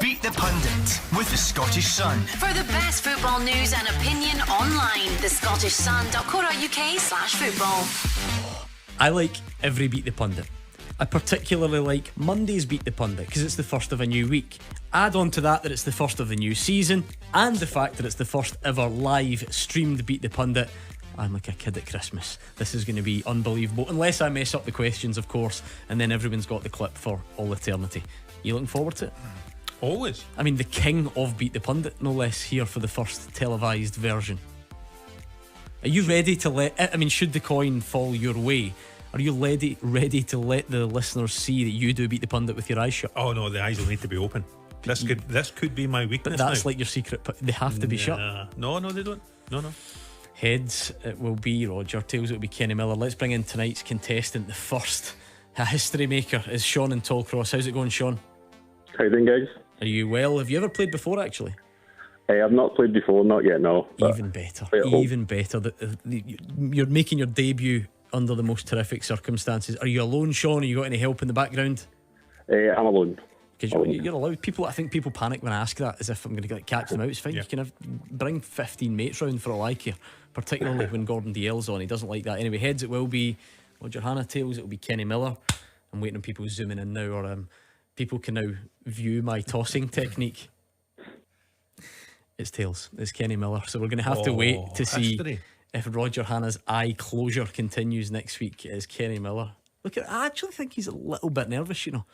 Beat the Pundit with the Scottish Sun. For the best football news and opinion online, thescottishsun.co.uk/football. I like every Beat the Pundit. I particularly like Monday's Beat the Pundit because it's the first of a new week. Add on to that it's the first of the new season, and the fact that it's the first ever live streamed Beat the Pundit. I'm like a kid at Christmas. This is going to be unbelievable, unless I mess up the questions, of course, and then everyone's got the clip for all eternity. You looking forward to it? Always. I mean, the king of Beat the Pundit, no less, here for the first televised version. Are you ready to should the coin fall your way, are you ready to let the listeners see that you do Beat the Pundit with your eyes shut? Oh no, the eyes will need to be open. This could be my weakness. But that's now. like your secret. They have to be shut. No, they don't. No. Heads, it will be Roger. Tails, it will be Kenny Miller. Let's bring in tonight's contestant. The first, a history maker, is Sean in Tollcross. How's it going, Sean? How you doing, guys? Are you well? Have you ever played before, actually? I've not played before, not yet, no. Even better. You're making your debut under the most terrific circumstances. Are you alone, Sean? Have you got any help in the background? I'm alone. Because you're allowed. I think people panic when I ask that, as if I'm going to catch them out. It's fine. Yeah. You can bring 15 mates round for all I care, particularly when Gordon DL's on. He doesn't like that. Anyway, heads, it will be Roger Hannah. Tails, it will be Kenny Miller. I'm waiting on people zooming in now, or people can now view my tossing technique. It's Tails. It's Kenny Miller. So we're going to have to wait to see if Roger Hannah's eye closure continues next week. It's Kenny Miller. I actually think he's a little bit nervous, you know.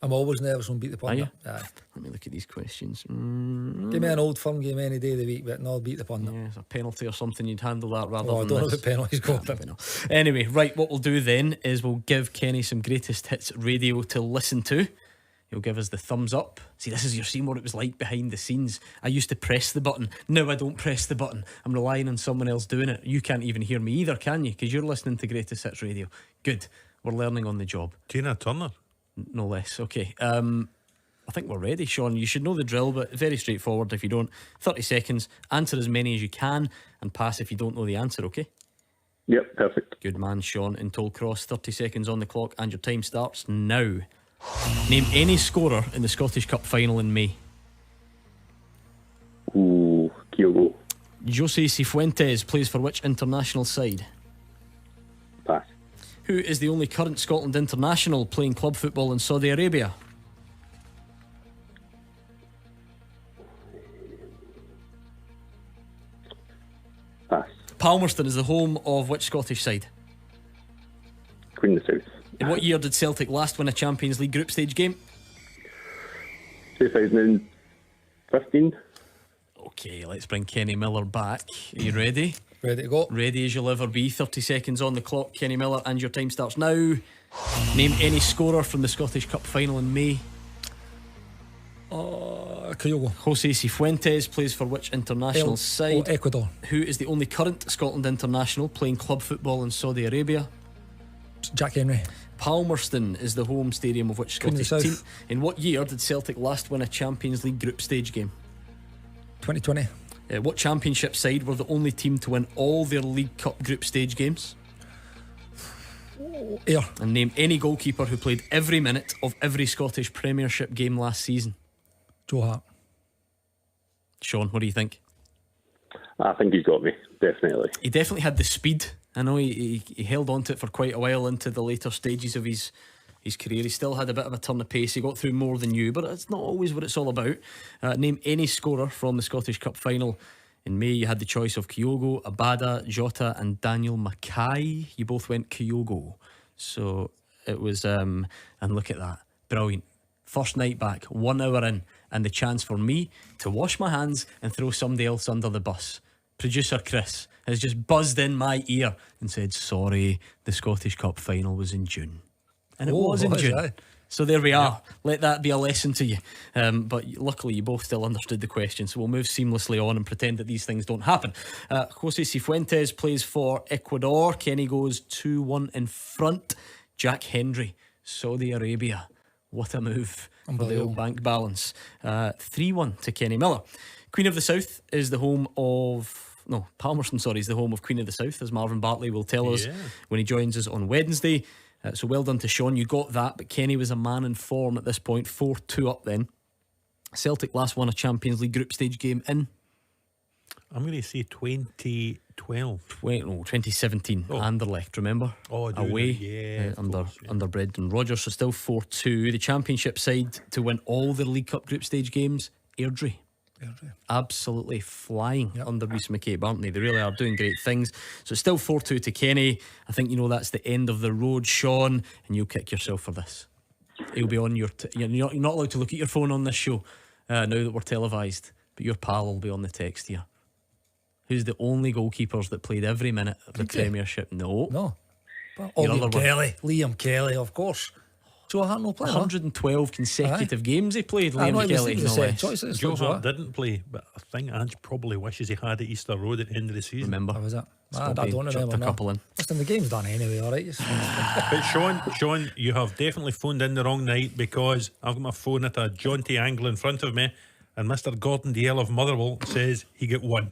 I'm always nervous on Beat the Pundit. Aye. Let me look at these questions. Give me an old firm game any day of the week, but no Beat the Pundit. Yeah, it's a penalty or something, you'd handle that rather I than don't know this. what penalties go. Anyway, right, what we'll do then is we'll give Kenny some greatest hits radio to listen to. He'll give us the thumbs up. See, this is your scene, what it was like behind the scenes. I used to press the button. Now I don't press the button. I'm relying on someone else doing it. You can't even hear me either, can you? Because you're listening to greatest hits radio. Good. We're learning on the job. Tina Turner. No less. Okay. I think we're ready, Sean. You should know the drill, but very straightforward. If you don't, 30 seconds. Answer as many as you can and pass if you don't know the answer, okay? Yep, perfect. Good man, Sean in Tollcross. 30 seconds on the clock and your time starts now. Name any scorer in the Scottish Cup final in May. Kyogo. Jose Cifuentes plays for which international side? Pass. Who is the only current Scotland international playing club football in Saudi Arabia? Pass. Palmerston is the home of which Scottish side? Queen of the South. In what year did Celtic last win a Champions League group stage game? 2015. Okay, let's bring Kenny Miller back. Are you ready? Ready to go. Ready as you'll ever be. 30 seconds on the clock, Kenny Miller, and your time starts now. Name any scorer from the Scottish Cup final in May. Kyogo. Jose Cifuentes plays for which international side? Ecuador. Who is the only current Scotland international playing club football in Saudi Arabia? Jack Henry. Palmerston is the home stadium of which Scottish South. team? In what year did Celtic last win a Champions League group stage game? 2020. What championship side were the only team to win all their League Cup group stage games? Ayr. And name any goalkeeper who played every minute of every Scottish Premiership game last season. Joe Hart. Sean, what do you think? I think he's got me, definitely. He definitely had the speed. I know he held on to it for quite a while into the later stages of his career. He still had a bit of a turn of pace. He got through more than you, but it's not always what it's all about. Name any scorer from the Scottish Cup final in May. You had the choice of Kyogo, Abada, Jota and Daniel Mackay. You both went Kyogo. So it was and look at that, brilliant. First night back, 1 hour in, and the chance for me to wash my hands and throw somebody else under the bus. Producer Chris has just buzzed in my ear and said, sorry, the Scottish Cup final was in June. And it was in June. That? So there we are. Let that be a lesson to you. But luckily you both still understood the question, so we'll move seamlessly on and pretend that these things don't happen. Jose Cifuentes plays for Ecuador. Kenny goes 2-1 in front. Jack Henry, Saudi Arabia. What a move for the old bank balance. 3-1 to Kenny Miller. Queen of the South is the home of... No, Palmerston, sorry, is the home of Queen of the South, as Marvin Bartley will tell us when he joins us on Wednesday. So well done to Sean, you got that, but Kenny was a man in form at this point. 4-2 up then. Celtic last won a Champions League group stage game in I'm going to say 2012. 2017. Anderlecht, remember? Oh, do away, they? Yeah, of under course, yeah. under Brendan Rodgers. So still 4-2. The Championship side to win all the League Cup group stage games. Airdrie. Absolutely flying under Rhys McCabe, aren't they? They really are doing great things. So it's still 4-2 to Kenny. I think that's the end of the road, Sean, and you'll kick yourself for this. He'll be on your you're not allowed to look at your phone on this show now that we're televised, but your pal will be on the text here. Who's the only goalkeepers that played every minute of the Premiership? No. But Your other Liam Kelly, of course. Joe Hart no play. 112 consecutive games he played. Liam Kelly, no less. Joe Hart didn't play, but I think Ange probably wishes he had at Easter Road at the end of the season. Remember? How was that? I Bobby don't chucked remember. a couple in. Listen, the game's done anyway, all right? But Sean, you have definitely phoned in the wrong night, because I've got my phone at a John T. angle in front of me, and Mr. Gordon Dalziel of Motherwell says he got one.